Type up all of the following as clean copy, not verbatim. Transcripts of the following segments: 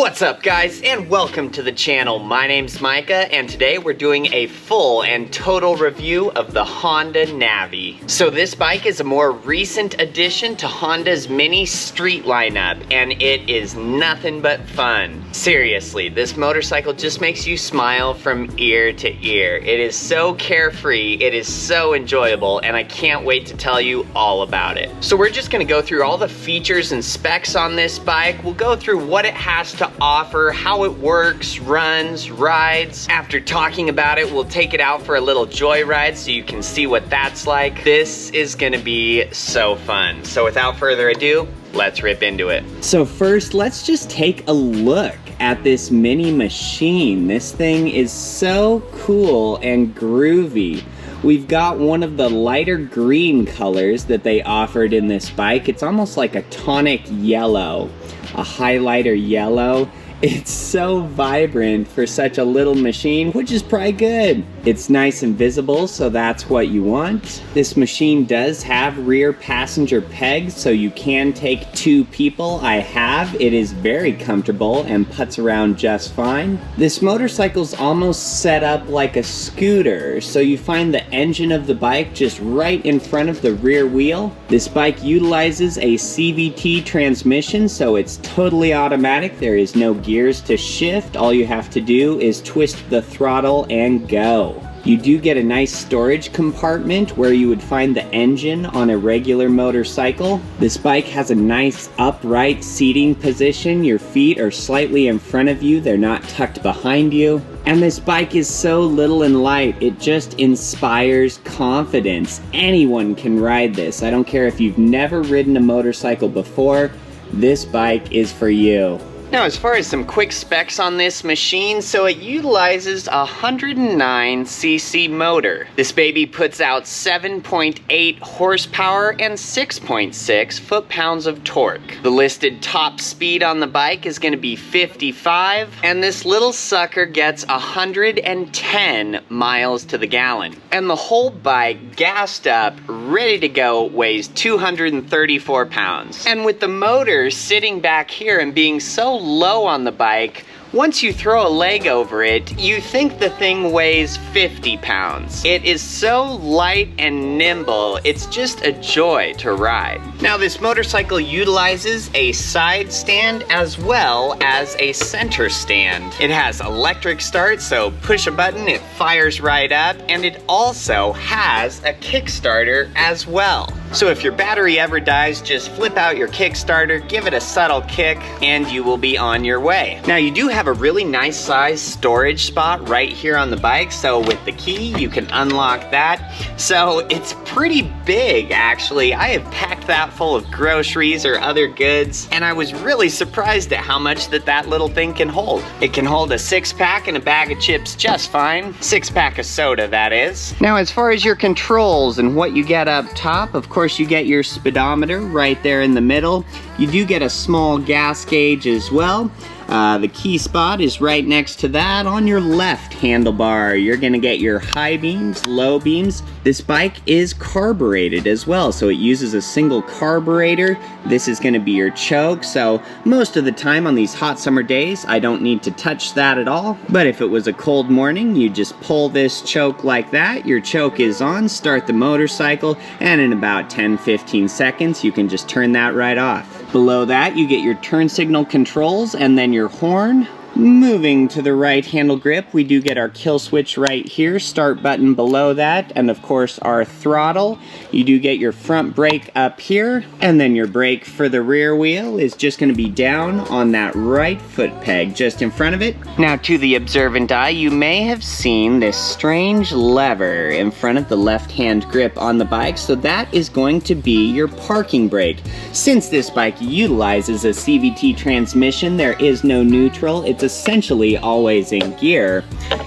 What's up guys, and welcome to the channel. My name's Micah, and today we're doing a full and total review of the Honda Navi. So this bike is a more recent addition to Honda's mini street lineup, and it is nothing but fun. Seriously, this motorcycle just makes you smile from ear to ear. It is so carefree, it is so enjoyable, and I can't wait to tell you all about it. So we're just gonna go through all the features and specs on this bike. We'll go through what it has to offer, how it works, runs, rides. After talking about it, we'll take it out for a little joyride so you can see what that's like. This is gonna be so fun. So without further ado, let's rip into it. So first, let's just take a look at this mini machine. This thing is so cool and groovy. We've got one of the lighter green colors that they offered in this bike. It's almost like a tonic yellow, a highlighter yellow. It's so vibrant for such a little machine, which is probably good. It's nice and visible, so that's what you want. This machine does have rear passenger pegs, so you can take two people. I have. It is very comfortable and puts around just fine. This motorcycle's almost set up like a scooter, so you find the engine of the bike just right in front of the rear wheel. This bike utilizes a CVT transmission, so it's totally automatic. There is no gears to shift. All you have to do is twist the throttle and go. You do get a nice storage compartment where you would find the engine on a regular motorcycle. This bike has a nice upright seating position. Your feet are slightly in front of you. They're not tucked behind you. And this bike is so little and light, it just inspires confidence. Anyone can ride this. I don't care if you've never ridden a motorcycle before, this bike is for you. Now, as far as some quick specs on this machine, so it utilizes a 109cc motor. This baby puts out 7.8 horsepower and 6.6 foot-pounds of torque. The listed top speed on the bike is going to be 55, and this little sucker gets 110 miles to the gallon. And the whole bike, gassed up, ready to go, weighs 234 pounds. And with the motor sitting back here and being so low on the bike, once you throw a leg over it, you think the thing weighs 50 pounds. It is so light and nimble, it's just a joy to ride. Now, this motorcycle utilizes a side stand as well as a center stand. It has electric start, so push a button, it fires right up, and it also has a Kickstarter as well. So if your battery ever dies, just flip out your Kickstarter, give it a subtle kick, and you will be on your way. Now, you do have a really nice size storage spot right here on the bike, so with the key you can unlock that. So it's pretty big, actually. I have packed that full of groceries or other goods, and I was really surprised at how much that little thing can hold. It can hold a 6-pack and a bag of chips just fine. 6-pack of soda, that is. Now, as far as your controls and what you get up top, of course you get your speedometer right there in the middle. You do get a small gas gauge as well. The key spot is right next to that. On your left handlebar, you're gonna get your high beams, low beams. This bike is carbureted as well, so it uses a single carburetor. This is gonna be your choke, so most of the time on these hot summer days, I don't need to touch that at all. But if it was a cold morning, you just pull this choke like that. Your choke is on, start the motorcycle, and in about 10-15 seconds, you can just turn that right off. Below that, you get your turn signal controls and then your horn. Moving to the right handle grip, we do get our kill switch right here, start button below that, and of course our throttle. You do get your front brake up here, and then your brake for the rear wheel is just going to be down on that right foot peg just in front of it. Now, to the observant eye, you may have seen this strange lever in front of the left hand grip on the bike, so that is going to be your parking brake. Since this bike utilizes a CVT transmission, there is no neutral. It's essentially always in gear.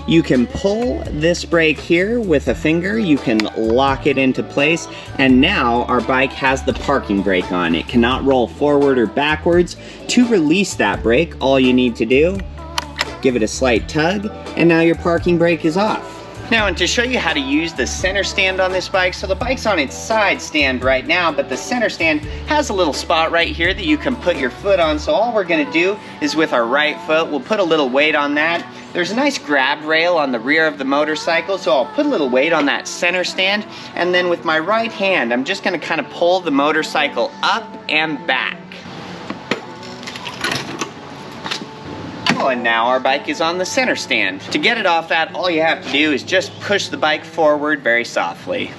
You can pull this brake here with a finger, you can lock it into place, and now our bike has the parking brake on. It cannot roll forward or backwards. To release that brake, all you need to do, give it a slight tug, and now your parking brake is off. Now, and to show you how to use the center stand on this bike, so the bike's on its side stand right now, but the center stand has a little spot right here that you can put your foot on. So all we're gonna do is with our right foot, we'll put a little weight on that. There's a nice grab rail on the rear of the motorcycle, so I'll put a little weight on that center stand, and then with my right hand, I'm just gonna kind of pull the motorcycle up and back. And now our bike is on the center stand. To get it off that, all you have to do is just push the bike forward very softly.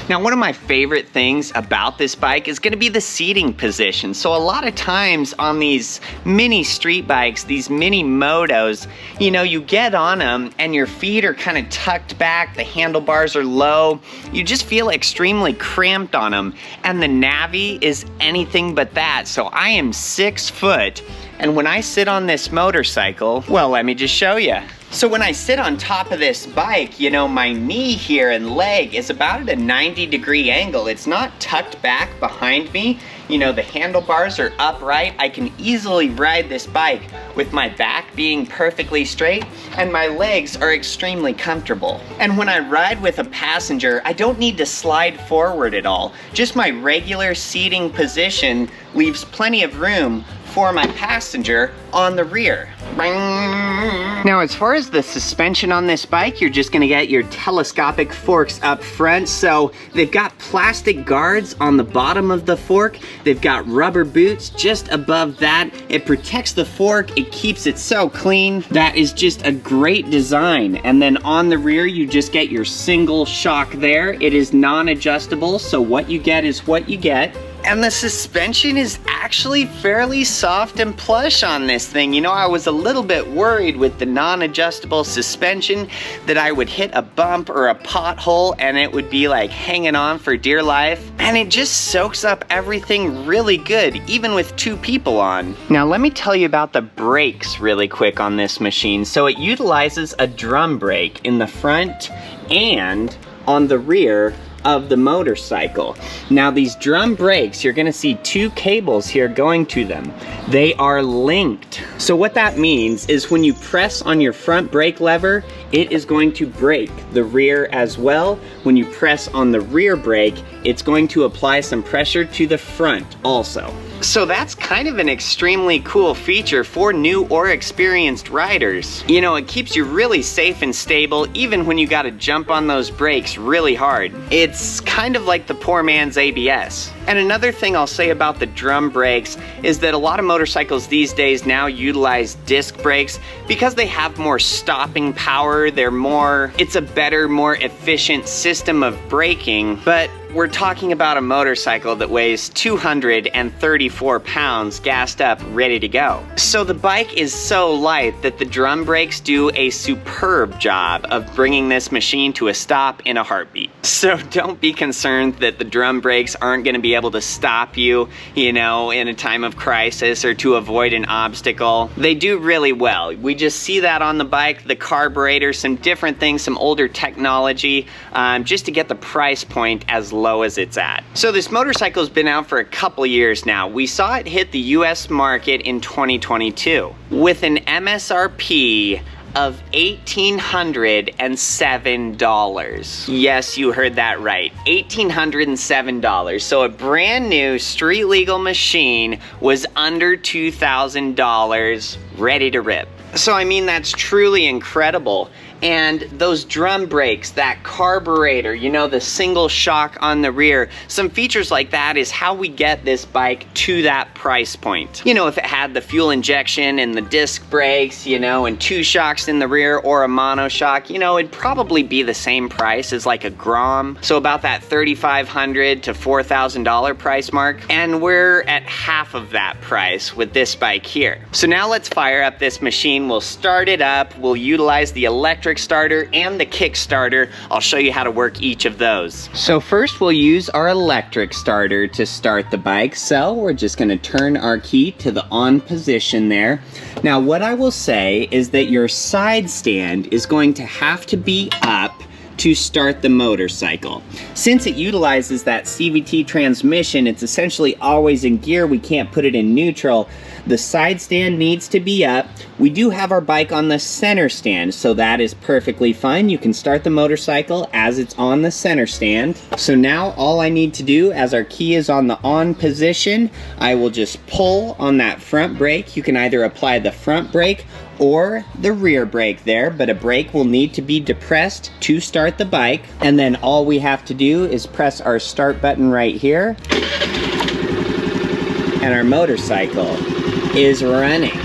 Now, one of my favorite things about this bike is gonna be the seating position. So a lot of times on these mini street bikes, these Mini-Motos, you know, you get on them and your feet are kind of tucked back, the handlebars are low, you just feel extremely cramped on them. And the Navi is anything but that. So I am 6 foot, and when I sit on this motorcycle, well, let me just show you. So when I sit on top of this bike, you know, my knee here and leg is about at a 90-degree angle. It's not tucked back behind me. You know, the handlebars are upright. I can easily ride this bike with my back being perfectly straight, and my legs are extremely comfortable. And when I ride with a passenger, I don't need to slide forward at all. Just my regular seating position leaves plenty of room for my passenger on the rear. Now, as far as the suspension on this bike, you're just gonna get your telescopic forks up front. So they've got plastic guards on the bottom of the fork. They've got rubber boots just above that. It protects the fork. It keeps it so clean. That is just a great design. And then on the rear, you just get your single shock there. It is non-adjustable, so what you get is what you get. And the suspension is actually fairly soft and plush on this thing. You know, I was a little bit worried with the non-adjustable suspension that I would hit a bump or a pothole and it would be like hanging on for dear life. And it just soaks up everything really good, even with 2 people on. Now let me tell you about the brakes really quick on this machine. So it utilizes a drum brake in the front and on the rear of the motorcycle. Now these drum brakes, you're gonna see 2 cables here going to them. They are linked. So what that means is when you press on your front brake lever, it is going to brake the rear as well. When you press on the rear brake, it's going to apply some pressure to the front also. So that's kind of an extremely cool feature for new or experienced riders. You know, it keeps you really safe and stable even when you gotta jump on those brakes really hard. It's kind of like the poor man's ABS. And another thing I'll say about the drum brakes is that a lot of motorcycles these days now utilize disc brakes because they have more stopping power. It's a better, more efficient system of braking, but we're talking about a motorcycle that weighs 234 pounds, gassed up, ready to go. So the bike is so light that the drum brakes do a superb job of bringing this machine to a stop in a heartbeat. So don't be concerned that the drum brakes aren't gonna be able to stop you, you know, in a time of crisis or to avoid an obstacle. They do really well. We just see that on the bike, the carburetor, some different things, some older technology, just to get the price point as low as it's at. So this motorcycle's been out for a couple years now. We saw it hit the US market in 2022 with an MSRP of $1,807. Yes, you heard that right, $1,807. So a brand new street legal machine was under $2,000, ready to rip. So I mean, that's truly incredible. And those drum brakes, that carburetor, you know, the single shock on the rear, some features like that is how we get this bike to that price point. You know, if it had the fuel injection and the disc brakes, you know, and 2 shocks in the rear or a mono shock, you know, it'd probably be the same price as like a Grom. So about that $3,500 to $4,000 price mark. And we're at half of that price with this bike here. So now let's fire up this machine. We'll start it up. We'll utilize the electric starter and the kickstarter. I'll show you how to work each of those. So first we'll use our electric starter to start the bike. So we're just going to turn our key to the on position there. Now what I will say is that your side stand is going to have to be up to start the motorcycle. Since it utilizes that CVT transmission, it's essentially always in gear. We can't put it in neutral. The side stand needs to be up. We do have our bike on the center stand, so that is perfectly fine. You can start the motorcycle as it's on the center stand. So now all I need to do, as our key is on the on position, I will just pull on that front brake. You can either apply the front brake or the rear brake there, but a brake will need to be depressed to start the bike. And then all we have to do is press our start button right here, and our motorcycle is running.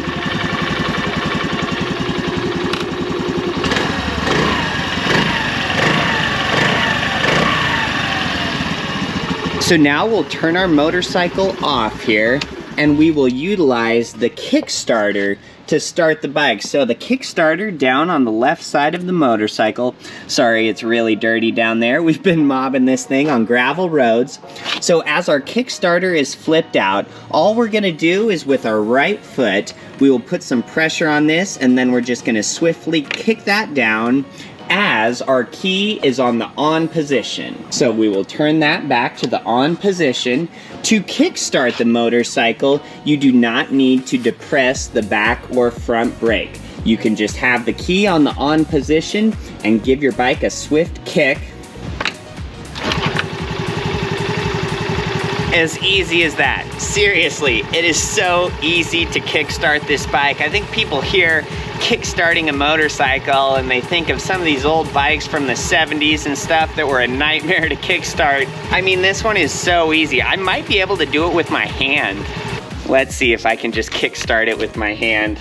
So now we'll turn our motorcycle off here, and we will utilize the Kickstarter to start the bike. So the Kickstarter down on the left side of the motorcycle, sorry it's really dirty down there, we've been mobbing this thing on gravel roads. So as our Kickstarter is flipped out, all we're gonna do is with our right foot, we will put some pressure on this, and then we're just gonna swiftly kick that down as our key is on the on position. So we will turn that back to the on position. To kickstart the motorcycle, you do not need to depress the back or front brake. You can just have the key on the on position and give your bike a swift kick. As easy as that. Seriously, it is so easy to kickstart this bike. I think people hear kickstarting a motorcycle and they think of some of these old bikes from the 70s and stuff that were a nightmare to kickstart. I mean, this one is so easy. I might be able to do it with my hand. Let's see if I can just kickstart it with my hand.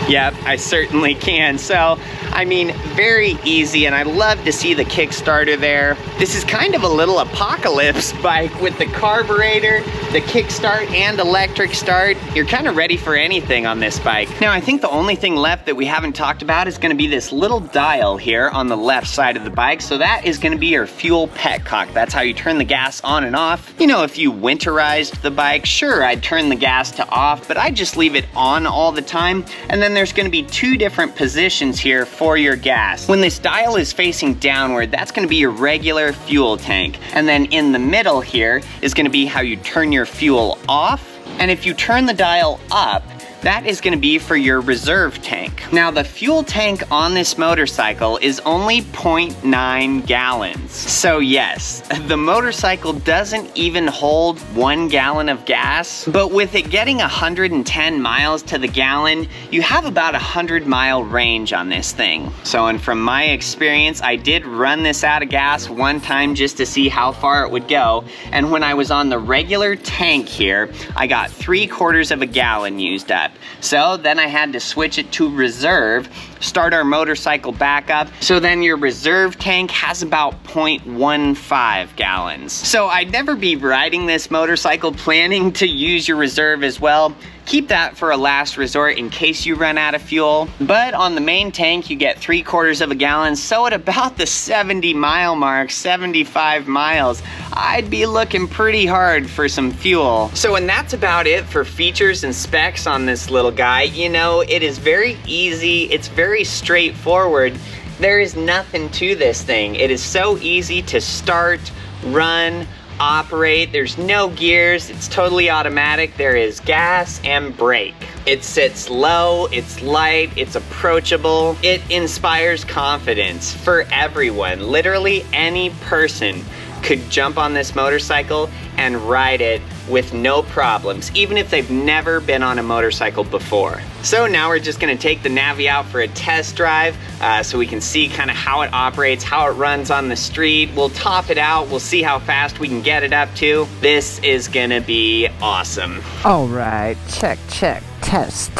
Yep, I certainly can. So, I mean, very easy, and I love to see the Kickstarter there. This is kind of a little apocalypse bike with the carburetor, the kickstart, and electric start. You're kind of ready for anything on this bike. Now, I think the only thing left that we haven't talked about is gonna be this little dial here on the left side of the bike. So that is gonna be your fuel petcock. That's how you turn the gas on and off. You know, if you winterized the bike, sure, I'd turn the gas to off, but I just leave it on all the time. And then there's gonna be two different positions here for your gas. When this dial is facing downward, that's gonna be your regular fuel tank. And then in the middle here is gonna be how you turn your fuel off. And if you turn the dial up, that is gonna be for your reserve tank. Now, the fuel tank on this motorcycle is only 0.9 gallons. So yes, the motorcycle doesn't even hold 1 gallon of gas, but with it getting 110 miles to the gallon, you have about 100-mile range on this thing. So, and from my experience, I did run this out of gas one time just to see how far it would go. And when I was on the regular tank here, I got 3/4 of a gallon used up. So then I had to switch it to reserve, start our motorcycle back up. So then your reserve tank has about 0.15 gallons. So I'd never be riding this motorcycle planning to use your reserve as well. Keep that for a last resort in case you run out of fuel. But on the main tank, you get 3/4 of a gallon. So at about the 70-mile mark, 75 miles, I'd be looking pretty hard for some fuel. So, and that's about it for features and specs on this little guy. You know, it is very easy. It's very straightforward. There is nothing to this thing. It is so easy to start, run, operate. There's no gears. It's totally automatic. There is gas and brake. It sits low, it's light, it's approachable. It inspires confidence for everyone. Literally any person could jump on this motorcycle and ride it with no problems, even if they've never been on a motorcycle before. So now we're just gonna take the Navi out for a test drive so we can see kind of how it operates, how it runs on the street. We'll top it out, we'll see how fast we can get it up to. This is gonna be awesome. All right, check, test.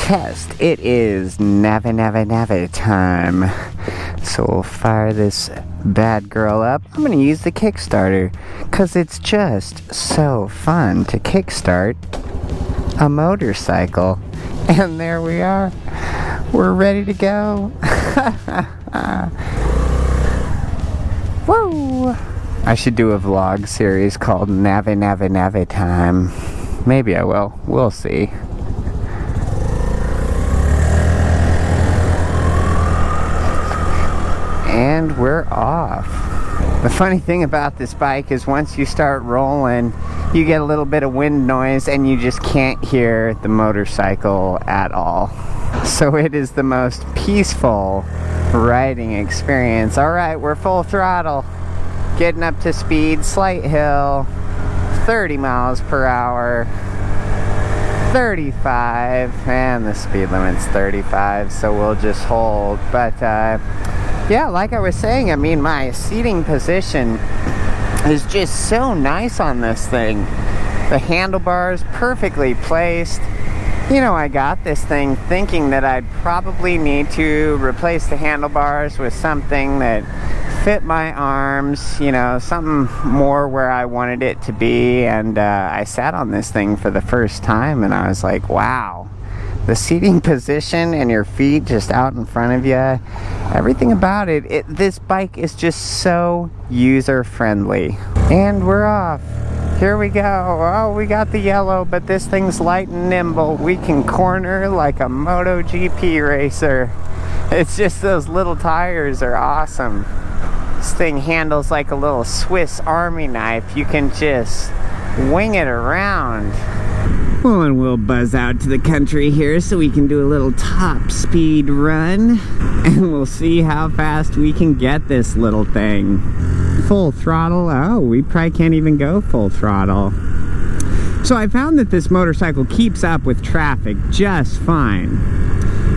It is Navi time. So we'll fire this bad girl up. I'm gonna use the Kickstarter, cause it's just so fun to kickstart a motorcycle. And there we are. We're ready to go. Whoa! I should do a vlog series called Navi time. Maybe I will. We'll see. And And we're off. The funny thing about this bike is once you start rolling, you get a little bit of wind noise and you just can't hear the motorcycle at all. So it is the most peaceful riding experience. All right, we're full throttle. Getting up to speed, slight hill, 30 miles per hour, 35, and the speed limit's 35, so we'll just hold. But yeah, like I was saying, I mean, my seating position is just so nice on this thing. The handlebars perfectly placed. You know, I got this thing thinking that I'd probably need to replace the handlebars with something that fit my arms, you know, something more where I wanted it to be. And I sat on this thing for the first time and I was like, wow, the seating position and your feet just out in front of you, everything about it, this bike is just so user friendly. And we're off. Here we go. Oh, we got the yellow, but this thing's light and nimble. We can corner like a MotoGP racer. It's just those little tires are awesome. This thing handles like a little Swiss Army knife. You can just wing it around. Well, and we'll buzz out to the country here so we can do a little top speed run. And we'll see how fast we can get this little thing. Full throttle. Oh, we probably can't even go full throttle. So I found that this motorcycle keeps up with traffic just fine.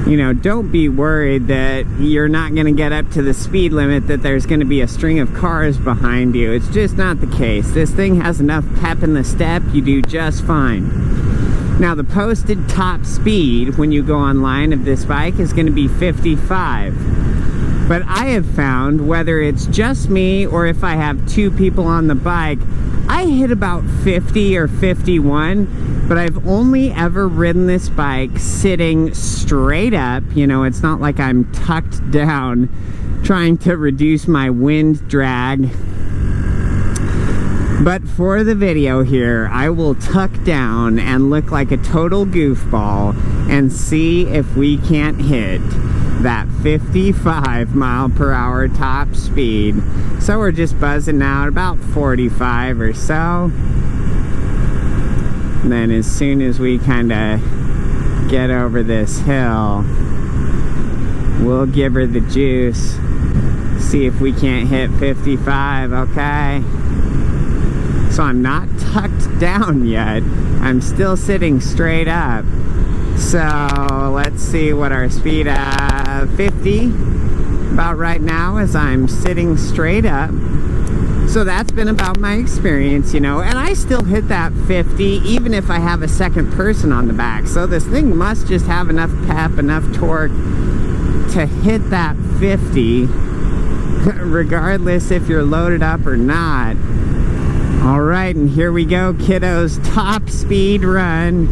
You know, don't be worried that you're not going to get up to the speed limit, that there's going to be a string of cars behind you. It's just not the case. This thing has enough pep in the step, you do just fine. Now, the posted top speed when you go online of this bike is going to be 55. But I have found, whether it's just me or if I have two people on the bike, I hit about 50 or 51, but I've only ever ridden this bike sitting straight up. You know, it's not like I'm tucked down trying to reduce my wind drag. But for the video here, I will tuck down and look like a total goofball and see if we can't hit that 55 mile per hour top speed. So we're just buzzing out about 45 or so. And then as soon as we kind of get over this hill, we'll give her the juice. See if we can't hit 55, okay? So I'm not tucked down yet. I'm still sitting straight up. So let's see what our speed 50 about right now as I'm sitting straight up. So that's been about my experience, you know, and I still hit that 50 even if I have a second person on the back. So this thing must just have enough pep, enough torque to hit that 50 regardless if you're loaded up or not. All right, and here we go, kiddos. Top speed run.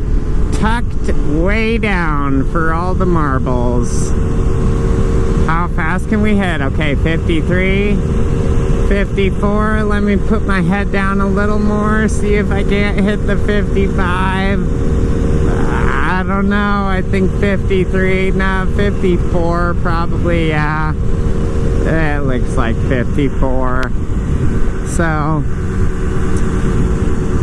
Tucked way down for all the marbles. How fast can we hit? Okay, 53, 54. Let me put my head down a little more, see if I can't hit the 55. I don't know, I think 53, no, 54 probably, yeah. It looks like 54. So,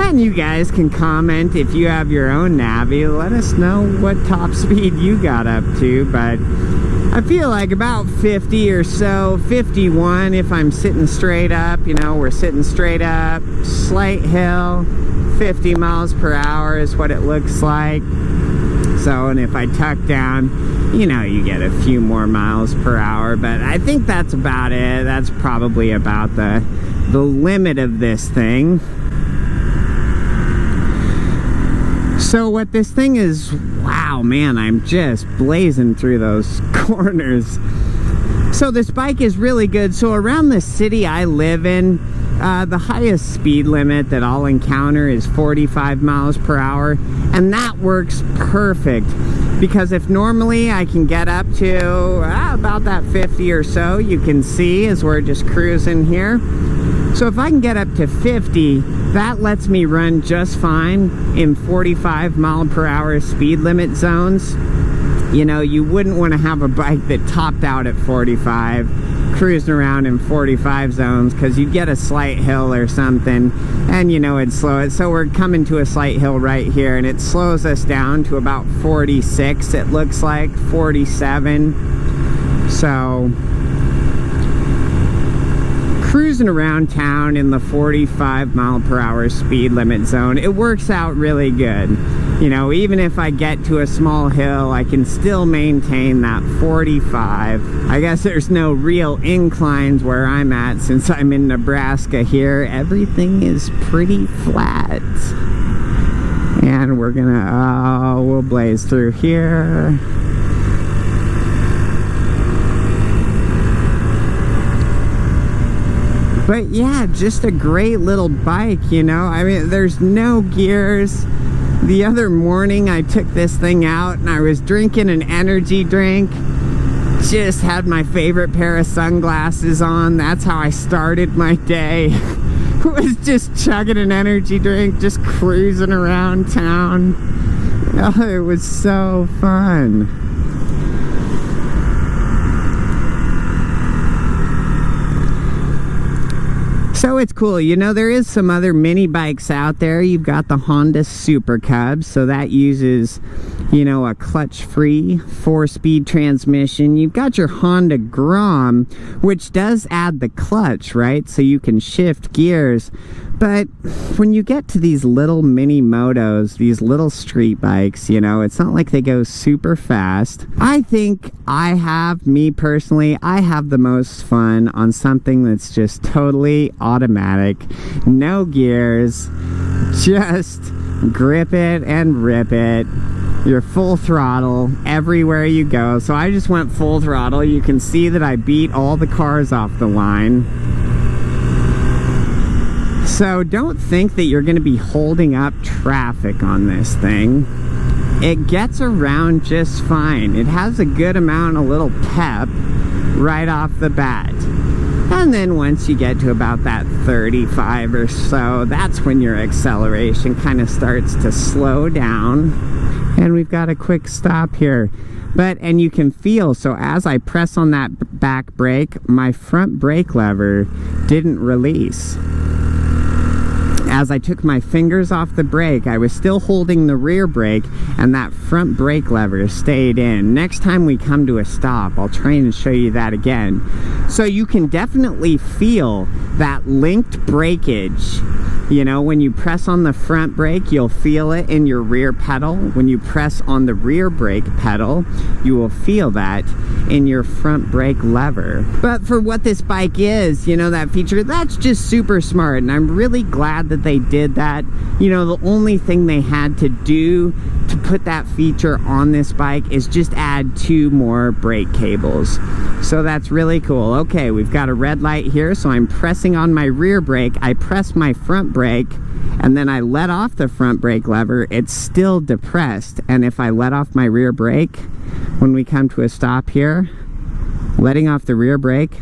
and you guys can comment if you have your own Navi. Let us know what top speed you got up to, but I feel like about 50 or so, 51 if I'm sitting straight up. You know, we're sitting straight up, slight hill, 50 miles per hour is what it looks like. So, and if I tuck down, you know, you get a few more miles per hour, but I think that's about it. That's probably about the limit of this thing. So what this thing is, wow, man, I'm just blazing through those corners. So this bike is really good. So around the city I live in, the highest speed limit that I'll encounter is 45 miles per hour. And that works perfect. Because if normally I can get up to about that 50 or so, you can see as we're just cruising here. So if I can get up to 50, that lets me run just fine in 45 mile per hour speed limit zones. You know, you wouldn't want to have a bike that topped out at 45, cruising around in 45 zones because you'd get a slight hill or something and you know it'd slow it. So we're coming to a slight hill right here and it slows us down to about 46, it looks like 47. So cruising around town in the 45-mile-per-hour speed limit zone, it works out really good. You know, even if I get to a small hill, I can still maintain that 45. I guess there's no real inclines where I'm at since I'm in Nebraska here. Everything is pretty flat. And we're gonna, we'll blaze through here. But yeah, just a great little bike, you know. I mean, there's no gears. The other morning I took this thing out and I was drinking an energy drink. Just had my favorite pair of sunglasses on. That's how I started my day. Was just chugging an energy drink, just cruising around town. Oh, it was so fun. So it's cool, you know, there is some other mini bikes out there. You've got the Honda Super Cub, so that uses, you know, a clutch-free 4-speed transmission. You've got your Honda Grom, which does add the clutch, right? So you can shift gears. But when you get to these little Mini-Motos, these little street bikes, you know, it's not like they go super fast. I think me personally, I have the most fun on something that's just totally automatic. No gears, just grip it and rip it. You're full throttle everywhere you go. So I just went full throttle. You can see that I beat all the cars off the line. So don't think that you're going to be holding up traffic on this thing. It gets around just fine. It has a good amount of little pep right off the bat. And then once you get to about that 35 or so, that's when your acceleration kind of starts to slow down. And we've got a quick stop here. And you can feel, so as I press on that back brake, my front brake lever didn't release. As I took my fingers off the brake, I was still holding the rear brake and that front brake lever stayed in. Next time we come to a stop, I'll try and show you that again. So you can definitely feel that linked breakage. You know, when you press on the front brake, you'll feel it in your rear pedal. When you press on the rear brake pedal, you will feel that in your front brake lever. But for what this bike is, you know, that feature, that's just super smart. And I'm really glad that they did that. You know, the only thing they had to do to put that feature on this bike is just add 2 more brake cables. So that's really cool. Okay, we've got a red light here, so I'm pressing on my rear brake. I press my front brake, and then I let off the front brake lever. It's still depressed, and if I let off my rear brake, when we come to a stop here, letting off the rear brake,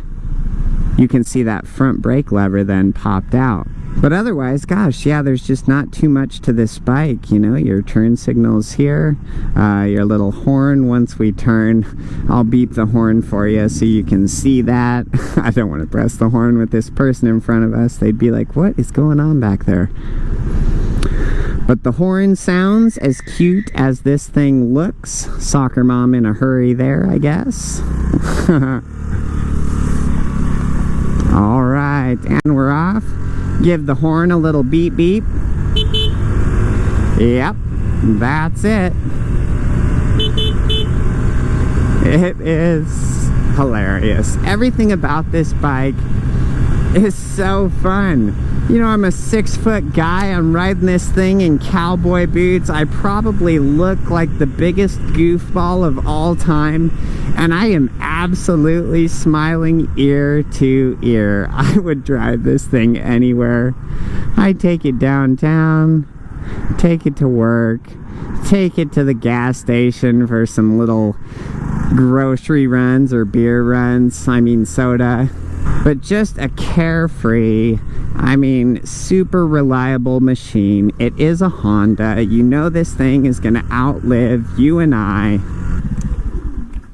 you can see that front brake lever then popped out. But otherwise, gosh, yeah, there's just not too much to this bike. You know, your turn signals here, your little horn once we turn. I'll beep the horn for you so you can see that. I don't want to press the horn with this person in front of us. They'd be like, what is going on back there? But the horn sounds as cute as this thing looks. Soccer mom in a hurry there, I guess. All right, and we're off. Give the horn a little beep beep. Yep, that's it. It is hilarious. Everything about this bike is so fun. You know, I'm a 6-foot guy. I'm riding this thing in cowboy boots. I probably look like the biggest goofball of all time. And I am absolutely smiling ear to ear. I would drive this thing anywhere. I take it downtown, take it to work, take it to the gas station for some little grocery runs or beer runs. I mean soda. But just a carefree, I mean, super reliable machine. It is a Honda. You know this thing is going to outlive you and I.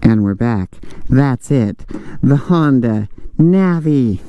And we're back. That's it. The Honda Navi.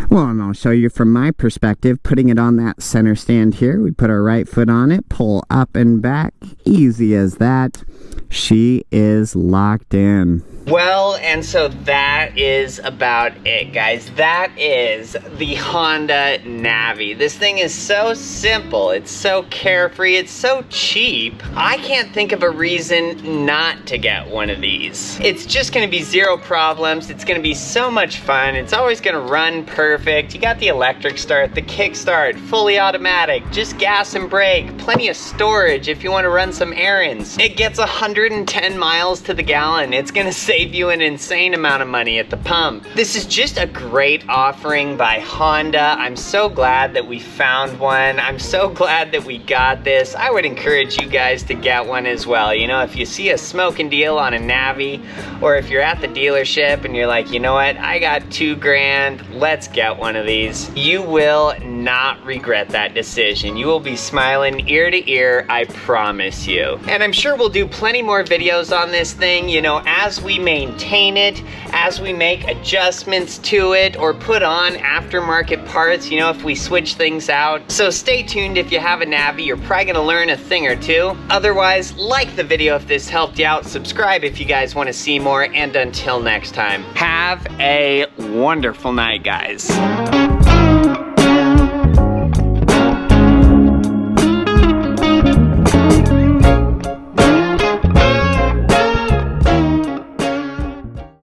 Well, and I'll show you from my perspective, putting it on that center stand here. We put our right foot on it, pull up and back, easy as that. She is locked in. Well, and so that is about it, guys. That is the Honda Navi. This thing is so simple. It's so carefree. It's so cheap. I can't think of a reason not to get one of these. It's just gonna be zero problems. It's gonna be so much fun. It's always gonna run perfect. You got the electric start, the kickstart, fully automatic, just gas and brake, plenty of storage if you wanna run some errands. It gets 110 miles to the gallon. It's gonna save you an insane amount of money at the pump. This is just a great offering by Honda. I'm so glad that we found one. I'm so glad that we got this. I would encourage you guys to get one as well. You know, if you see a smoking deal on a Navi, or if you're at the dealership and you're like, you know what, I got $2,000, let's get one of these. You will not regret that decision. You will be smiling ear to ear, I promise you. And I'm sure we'll do plenty more videos on this thing, you know, as we maintain it, as we make adjustments to it, or put on aftermarket parts, you know, if we switch things out. So stay tuned. If you have a Navi, you're probably gonna learn a thing or two. Otherwise, like the video if this helped you out, subscribe if you guys want to see more, and until next time, have a wonderful night, guys.